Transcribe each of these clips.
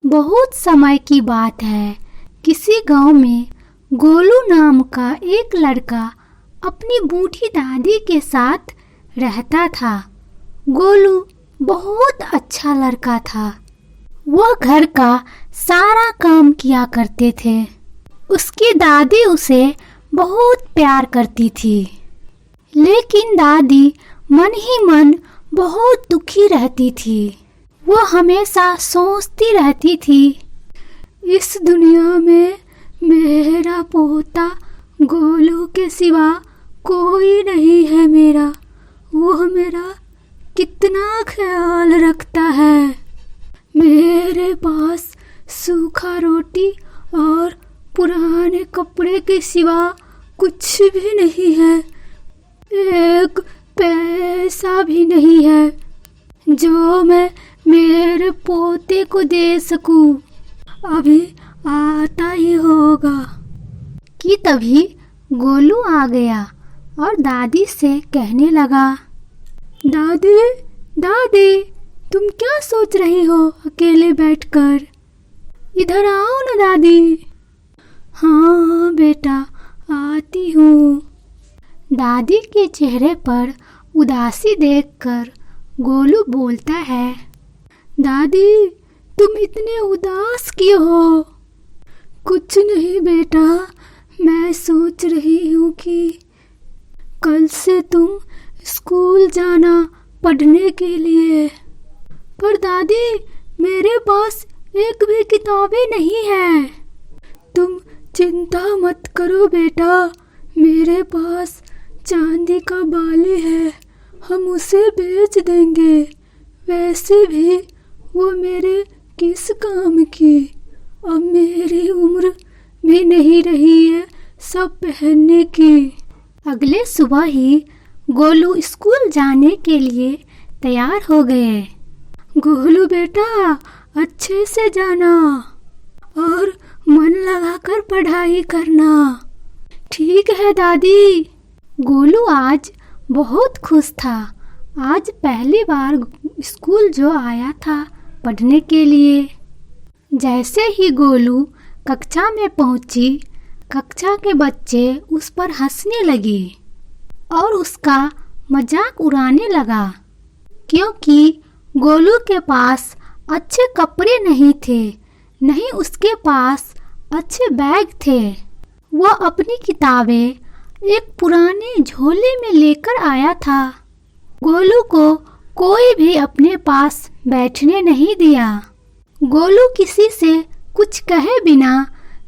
बहुत समय की बात है। किसी गांव में गोलू नाम का एक लड़का अपनी बूढ़ी दादी के साथ रहता था। गोलू बहुत अच्छा लड़का था। वह घर का सारा काम किया करते थे। उसकी दादी उसे बहुत प्यार करती थी, लेकिन दादी मन ही मन बहुत दुखी रहती थी। वो हमेशा सोचती रहती थी, इस दुनिया में मेरा पोता गोलू के सिवा कोई नहीं है। वो मेरा कितना ख्याल रखता है। मेरे पास सूखा रोटी और पुराने कपड़े के सिवा कुछ भी नहीं है। एक पैसा भी नहीं है जो मैं मेरे पोते को दे सकूं। अभी आता ही होगा। कि तभी गोलू आ गया और दादी से कहने लगा, दादी दादी, तुम क्या सोच रही हो अकेले बैठकर? इधर आओ ना दादी। हाँ बेटा, आती हूँ। दादी के चेहरे पर उदासी देखकर गोलू बोलता है, दादी तुम इतने उदास क्यों हो? कुछ नहीं बेटा, मैं सोच रही हूँ कि कल से तुम स्कूल जाना पढ़ने के लिए। पर दादी, मेरे पास एक भी किताबें नहीं है। तुम चिंता मत करो बेटा, मेरे पास चांदी का बाली है, हम उसे बेच देंगे। वैसे भी वो मेरे किस काम की? अब मेरी उम्र भी नहीं रही है सब पहनने की। अगले सुबह ही गोलू स्कूल जाने के लिए तैयार हो गए। गोलू बेटा, अच्छे से जाना और मन लगाकर पढ़ाई करना। ठीक है दादी। गोलू आज बहुत खुश था। आज पहली बार स्कूल जो आया था पढ़ने के लिए। जैसे ही गोलू कक्षा में पहुंची, कक्षा के बच्चे उस पर हंसने लगे और उसका मजाक उड़ाने लगा, क्योंकि गोलू के पास अच्छे कपड़े नहीं थे, नहीं उसके पास अच्छे बैग थे। वह अपनी किताबें एक पुराने झोले में लेकर आया था। गोलू को कोई भी अपने पास बैठने नहीं दिया। गोलू किसी से कुछ कहे बिना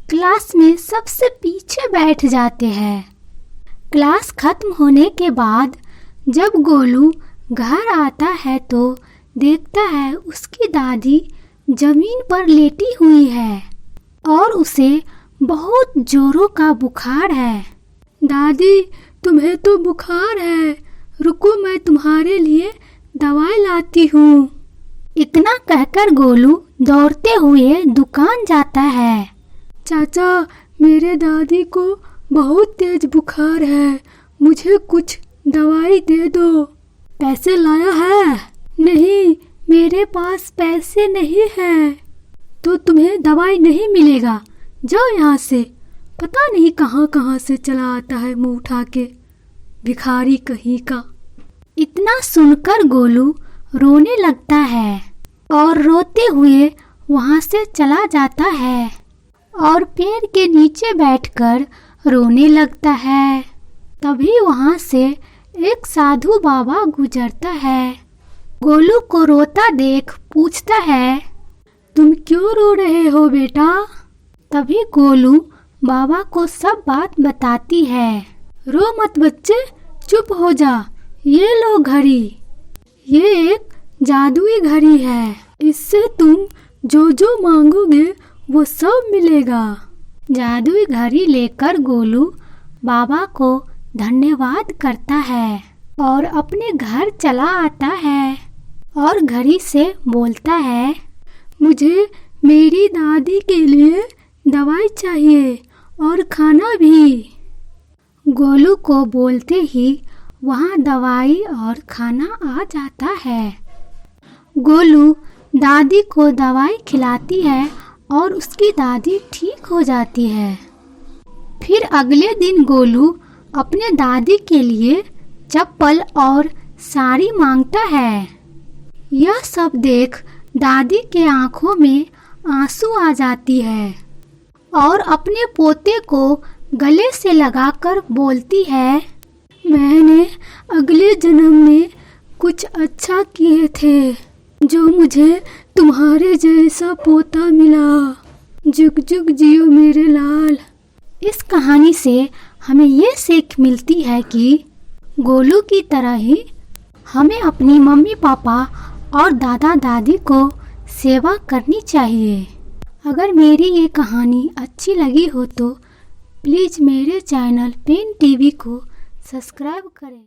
क्लास में सबसे पीछे बैठ जाते हैं। क्लास खत्म होने के बाद जब गोलू घर आता है तो देखता है उसकी दादी जमीन पर लेटी हुई है और उसे बहुत जोरों का बुखार है। दादी, तुम्हें तो बुखार है, रुको मैं तुम्हारे लिए दवाई लाती हूँ। इतना कहकर गोलू दौड़ते हुए दुकान जाता है। चाचा, मेरे दादी को बहुत तेज बुखार है, मुझे कुछ दवाई दे दो। पैसे लाया है? नहीं, मेरे पास पैसे नहीं है। तो तुम्हें दवाई नहीं मिलेगा, जाओ यहाँ से। पता नहीं कहाँ कहाँ से चला आता है मुंह उठा के, भिखारी कहीं का। इतना सुनकर गोलू रोने लगता है और रोते हुए वहाँ से चला जाता है और पेड़ के नीचे बैठकर रोने लगता है। तभी वहाँ से एक साधु बाबा गुजरता है। गोलू को रोता देख पूछता है, तुम क्यों रो रहे हो बेटा? तभी गोलू बाबा को सब बात बताती है। रो मत बच्चे, चुप हो जा। ये लो घड़ी, ये एक जादुई घड़ी है, इससे तुम जो जो मांगोगे वो सब मिलेगा। जादुई घड़ी लेकर गोलू बाबा को धन्यवाद करता है और अपने घर चला आता है और घड़ी से बोलता है, मुझे मेरी दादी के लिए दवाई चाहिए और खाना भी। गोलू को बोलते ही वहाँ दवाई और खाना आ जाता है। गोलू दादी को दवाई खिलाती है और उसकी दादी ठीक हो जाती है। फिर अगले दिन गोलू अपने दादी के लिए चप्पल और साड़ी मांगता है। यह सब देख दादी के आंखों में आंसू आ जाती है और अपने पोते को गले से लगाकर बोलती है, मैंने अगले जन्म में कुछ अच्छा किए थे जो मुझे तुम्हारे जैसा पोता मिला। जुग जुग जियो मेरे लाल। इस कहानी से हमें ये सीख मिलती है कि गोलू की तरह ही हमें अपनी मम्मी पापा और दादा दादी को सेवा करनी चाहिए। अगर मेरी ये कहानी अच्छी लगी हो तो प्लीज़ मेरे चैनल पेन टीवी को सब्सक्राइब करें।